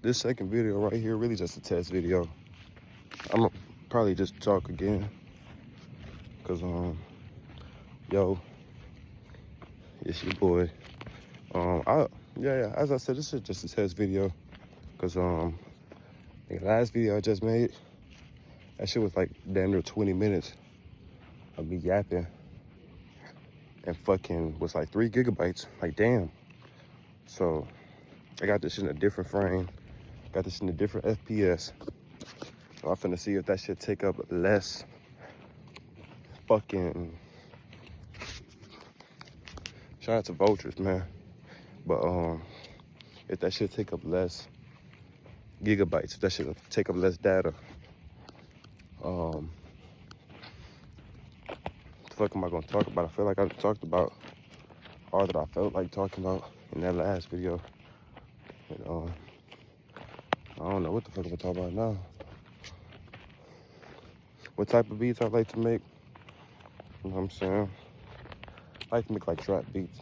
This second video right here, really just a test video. I'm gonna probably just talk again, cause yo, it's your boy. As I said, this is just a test video, cause the last video I just made, that shit was like damn near 20 minutes of me yapping, and fucking was like 3 gigabytes. Like damn. So I got this in a different frame, got this in a different FPS. So I'm finna see if that shit take up less fucking. Shout out to vultures, man. But if that shit take up less gigabytes, if that shit take up less data, what the fuck am I gonna talk about? I feel like I talked about all that I felt like talking about in that last video. And, I don't know what the fuck I'm gonna talk about now. What type of beats I like to make? You know what I'm saying? I like to make like trap beats,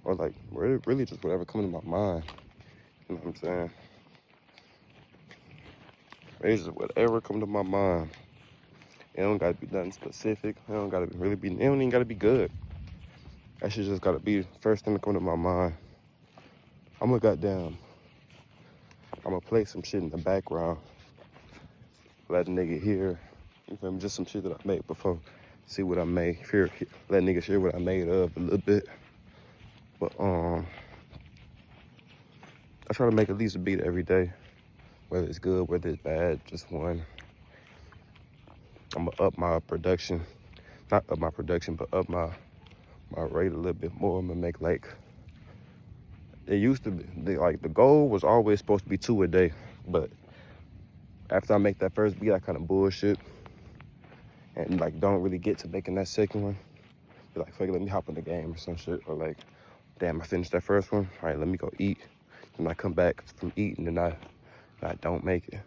or like really just whatever comes to my mind. You know what I'm saying? It's just whatever comes to my mind. It don't gotta be nothing specific. It don't gotta really be. It don't even gotta be good. That shit just gotta be the first thing that come to my mind. I'm gonna play some shit in the background. Let the nigga hear. You feel me? Just some shit that I made before. See what I made. Let niggas hear what I made of a little bit. But I try to make at least a beat every day. Whether it's good, whether it's bad, just one. I'm gonna up my production. Not up my production, but up my rate a little bit more. I'm gonna make like, it used to be, the goal was always supposed to be 2 a day. But after I make that first beat, I kind of bullshit. And like don't really get to making that second one. Be like, fuck it, let me hop in the game or some shit. Or like, damn, I finished that first one. All right, let me go eat. Then I come back from eating and I don't make it.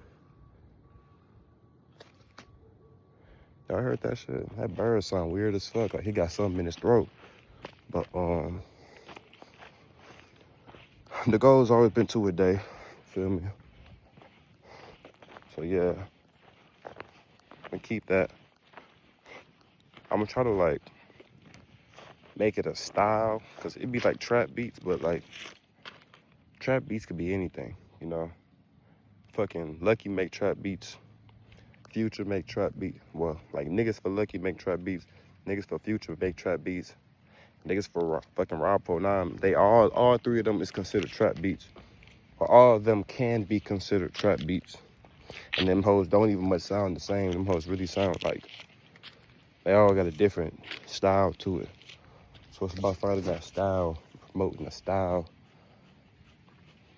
Y'all heard that shit? That bird sound weird as fuck. Like he got something in his throat. But the goal's always been 2 a day. Feel me? So yeah, I'm gonna keep that. I'm gonna try to like make it a style, cause it'd be like trap beats, but like trap beats could be anything, you know. Fucking Lucky make trap beats, Future make trap beats. Well, like niggas for Lucky make trap beats, niggas for Future make trap beats, niggas for fucking Rob 9. They all 3 of them is considered trap beats, or all of them can be considered trap beats. And them hoes don't even much sound the same. Them hoes really sound like they all got a different style to it. So it's about finding that style, promoting a style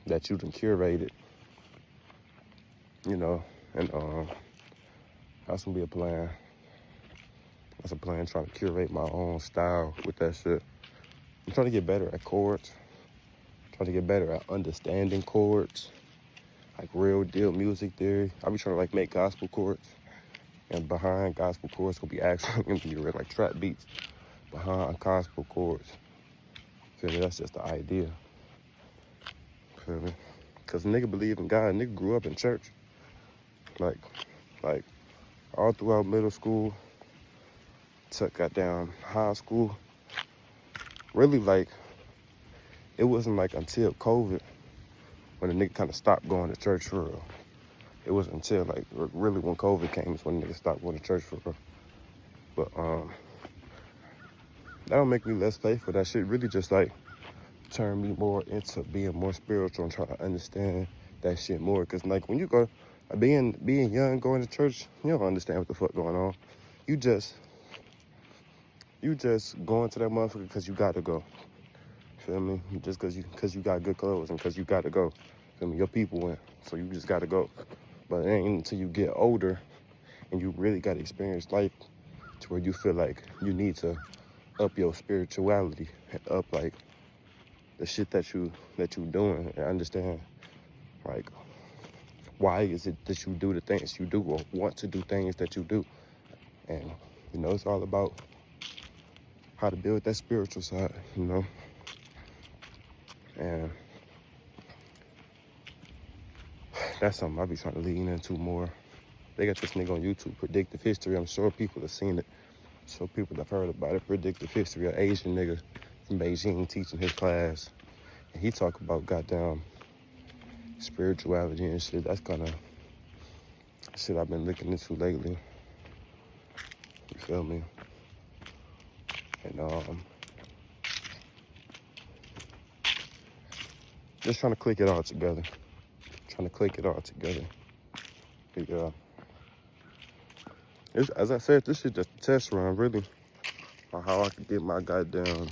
that you done curated, you know. And that's gonna be a plan. That's a plan, trying to curate my own style with that shit. I'm trying to get better at chords, trying to get better at understanding chords, like real deal music theory. I be trying to like make gospel chords, and behind gospel chords gonna be actually gonna be like trap beats behind gospel chords. Feel me? That's just the idea. Feel me? Cause nigga believe in God. Nigga grew up in church. Like all throughout middle school, got down high school. Really, like, it wasn't like until COVID when the nigga kind of stopped going to church for real. It wasn't until like really when COVID came is when niggas stopped going to church for real. But that don't make me less faithful. That shit really just like turned me more into being more spiritual and trying to understand that shit more. Cause like when you go, being young, going to church, you don't understand what the fuck going on. You just going to that motherfucker because you got to go. Feel me? Just because you got good clothes and because you got to go. Feel me? Your people went, so you just got to go. But it ain't until you get older and you really got to experience life to where you feel like you need to up your spirituality and up like the shit that you doing, and understand like why is it that you do the things you do or want to do things that you do. And you know, it's all about how to build that spiritual side, you know. And That's something I'll be trying to lean into more. They got this nigga on YouTube, Predictive History. I'm sure people have seen it. So people have heard about it. Predictive History, an Asian nigga from Beijing teaching his class. And he talk about goddamn spirituality and shit. That's kind of shit I've been looking into lately. You feel me? And just trying to click it all together. Yeah. As I said, this is just a test run, really, on how I can get my goddamn,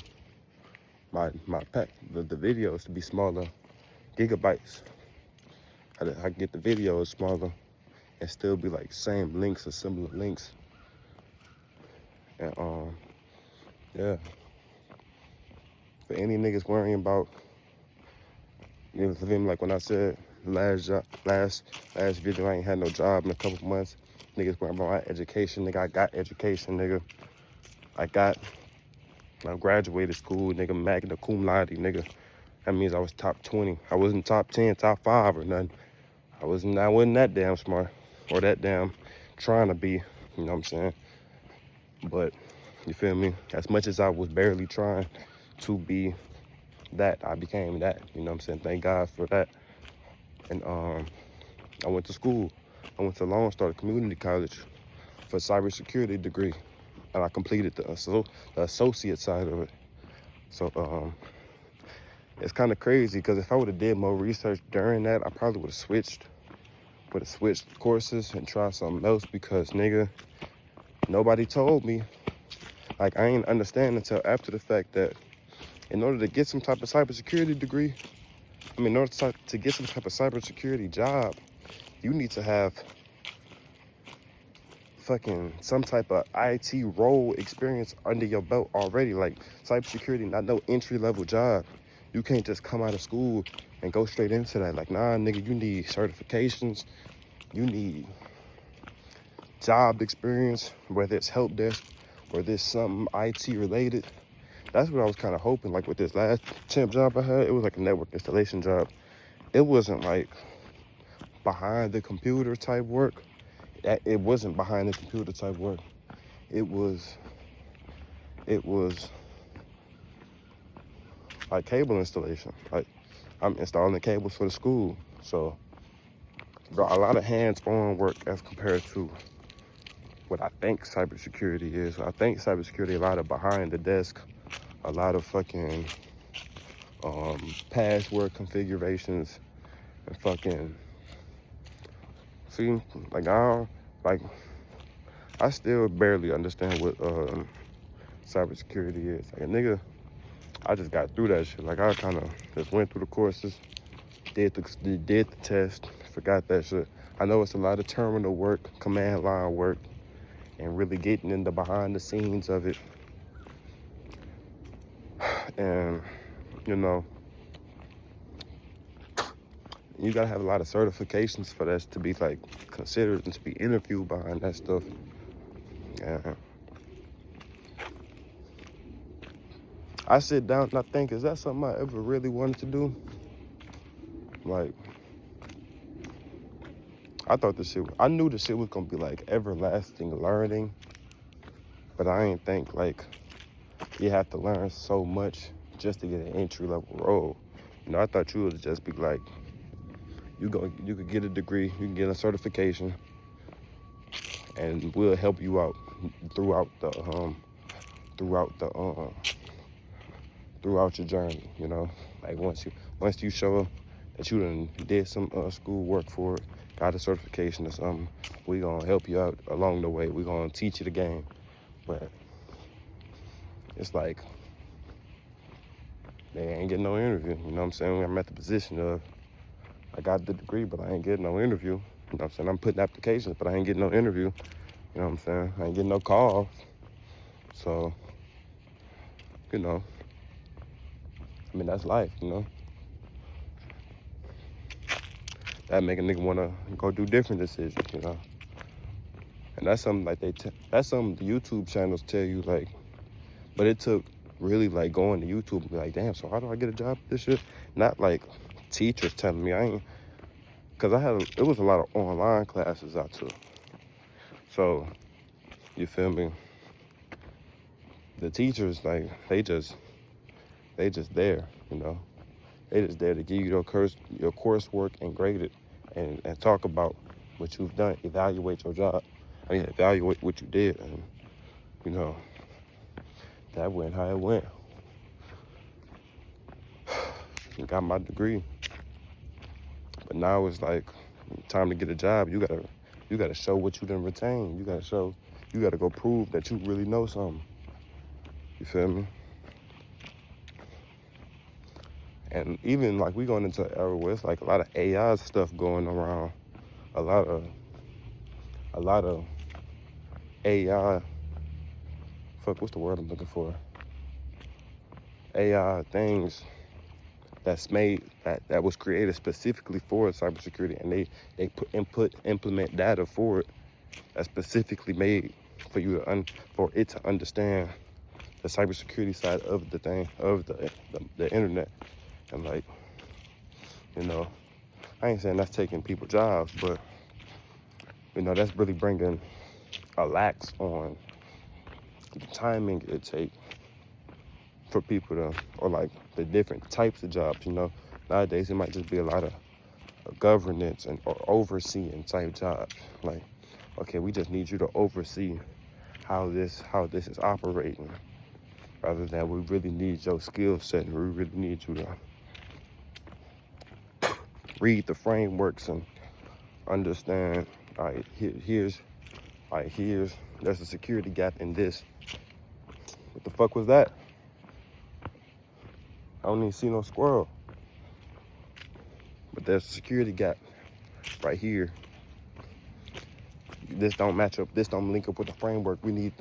my pack, the videos to be smaller, gigabytes. I can get the videos smaller and still be like same links or similar links. And yeah. For any niggas worrying about, you know, for them, like when I said last video, I ain't had no job in a couple months. Niggas worrying about my education. Nigga, I got education, nigga. I graduated school, nigga, magna cum laude, nigga. That means I was top 20. I wasn't top 10, top 5 or nothing. I wasn't that damn smart or that damn trying to be, you know what I'm saying? But, you feel me? As much as I was barely trying to be that, I became that, you know what I'm saying? Thank God for that. And I went to school. I went to Lone Star Community College for a cybersecurity degree. And I completed the associate side of it. So it's kind of crazy because if I would have did more research during that, I probably would have switched courses and tried something else because, nigga, nobody told me. Like, I ain't understand until after the fact that in order to get some type of cybersecurity degree, in order to get some type of cybersecurity job, you need to have fucking some type of IT role experience under your belt already. Like, cybersecurity, not no entry-level job. You can't just come out of school and go straight into that. Like, nah, nigga, you need certifications. You need job experience, whether it's help desk, whether it's something IT related. That's what I was kind of hoping. Like with this last temp job I had, it was like a network installation job. It wasn't like behind the computer type work. It wasn't behind the computer type work. It was like cable installation. Like, I'm installing the cables for the school. So, bro, a lot of hands-on work as compared to what I think cybersecurity is. I think cybersecurity, a lot of behind the desk, a lot of fucking password configurations and fucking, see, like I still barely understand what cybersecurity is. Like, a nigga, I just got through that shit. Like, I kind of just went through the courses, did the test, forgot that shit. I know it's a lot of terminal work, command line work, and really getting in the behind the scenes of it. And, you know, you gotta have a lot of certifications for that to be like considered and to be interviewed behind that stuff. And I sit down and I think, is that something I ever really wanted to do? Like, I knew the shit was gonna be like everlasting learning, but I ain't think like you have to learn so much just to get an entry level role. You know, I thought you would just be like, you could get a degree, you can get a certification, and we'll help you out throughout your journey. You know, like once you show that you done did some school work for it, got a certification or something, we gonna help you out along the way. We gonna teach you the game. But it's like they ain't getting no interview. You know what I'm saying? I'm at the position of I got the degree, but I ain't getting no interview. You know what I'm saying? I'm putting applications, but I ain't getting no interview. You know what I'm saying? I ain't getting no call. So, you know, I mean, that's life, you know? That make a nigga wanna go do different decisions, you know? And that's something like that's something the YouTube channels tell you, like, but it took really like going to YouTube and be like, damn, so how do I get a job with this shit? Not like teachers telling me. Cause it was a lot of online classes I took. So, you feel me? The teachers, like, they just there, you know. They just there to give you your coursework and grade it and talk about what you've done, evaluate your job. Evaluate what you did. And, you know, that went how it went. Got my degree. But now it's like time to get a job. You gotta show what you done retain. You gotta go prove that you really know something. You feel me? And even like we going into an era where it's like a lot of AI stuff going around. A lot of AI, what's the word I'm looking for? AI things that's made, that was created specifically for cybersecurity, and they implement data for it that's specifically made for you for it to understand the cybersecurity side of the thing, of the internet. And like, you know, I ain't saying that's taking people's jobs, but you know, that's really bringing a lax on the timing it takes for people to, or like the different types of jobs, you know. Nowadays, it might just be a lot of governance or overseeing type jobs. Like, okay, we just need you to oversee how this is operating, rather than we really need your skill set, and we really need you to read the frameworks and understand, all right, there's a security gap in this. What the fuck was that? I don't even see no squirrel. But there's a security gap right here. This don't match up. This don't link up with the framework. We need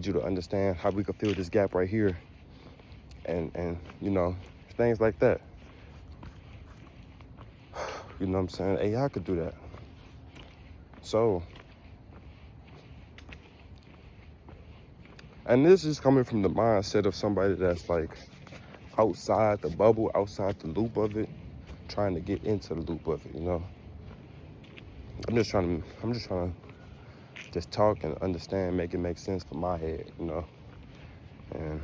you to understand how we could fill this gap right here. And you know, things like that. You know what I'm saying? AI could do that. So, and this is coming from the mindset of somebody that's like outside the bubble, outside the loop of it, trying to get into the loop of it, you know. I'm just trying to just talk and understand, make it make sense for my head, you know. And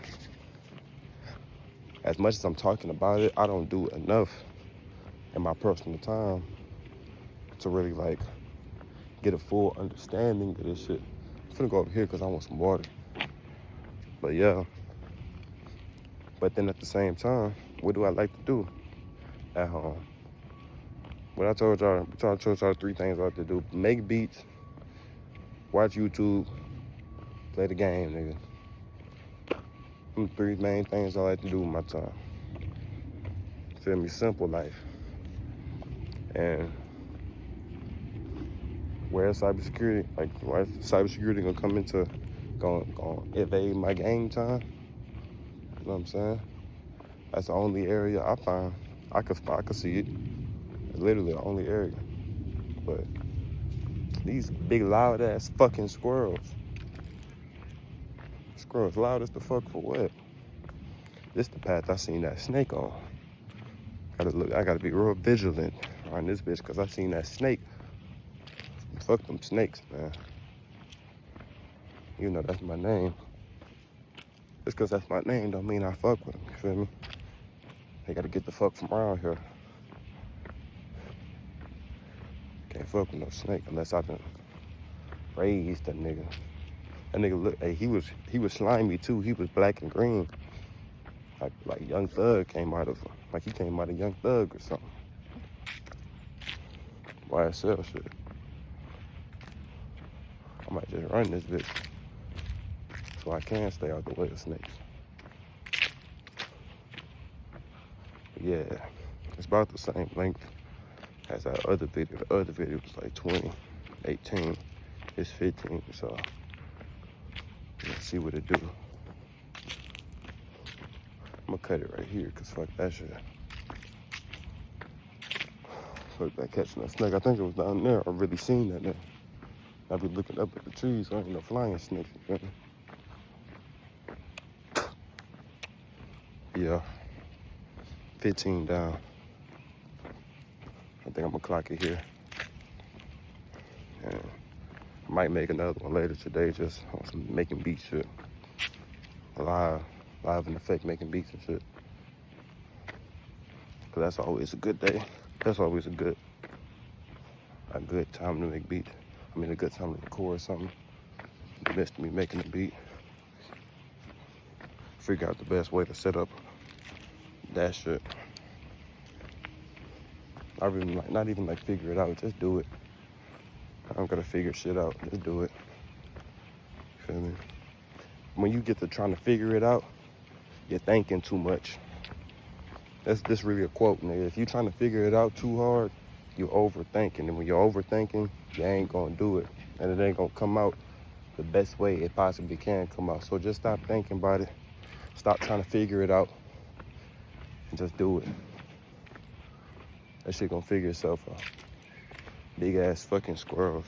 as much as I'm talking about it, I don't do enough in my personal time to really like get a full understanding of this shit. I'm finna go over here because I want some water. But yeah. But then at the same time, what do I like to do at home? When I told y'all 3 things I like to do: make beats, watch YouTube, play the game, nigga. Them 3 main things I like to do with my time. Feel me? Simple life. And where cybersecurity, like why cybersecurity gonna come into, gonna invade my game time? You know what I'm saying? That's the only area I find I could see it. It's literally the only area. But these big loud ass fucking squirrels loud as the fuck for what? This the path I seen that snake on. I gotta be real vigilant on this bitch, because I seen that snake. Fuck them snakes, man. You know that's my name. Just because that's my name don't mean I fuck with them, you feel me? They gotta get the fuck from around here. Can't fuck with no snake unless I done raised that nigga. That nigga look, hey, he was slimy too. He was black and green. Like Young Thug came out of, like he came out of Young Thug or something. YSL shit. I might just run this bitch so I can stay out the way of snakes. Yeah, it's about the same length as that other video. The other video was like 20, 18. It's 15, so let's see what it do. I'm gonna cut it right here, cause fuck that shit. Fuck that catching that snake. I think it was down there. I really seen that there. I be looking up at the trees, so ain't no flying snakes. You know? Yeah. 15 down. think I'm gonna clock it here. And I might make another one later today, just on some making beat shit. Live in effect, making beats and shit. Cause that's always a good day. That's always a good time to make beats. I mean, a good time to record something. In the midst of me making a beat. Figure out the best way to set up that shit. Not even like figure it out, just do it. I don't gotta figure shit out, just do it. You feel me? When you get to trying to figure it out, you're thinking too much. That's really a quote, nigga. If you're trying to figure it out too hard, you're overthinking. And when you're overthinking, you ain't gonna do it. And it ain't gonna come out the best way it possibly can come out. So just stop thinking about it. Stop trying to figure it out. And just do it. That shit gonna figure itself out. Big ass fucking squirrels.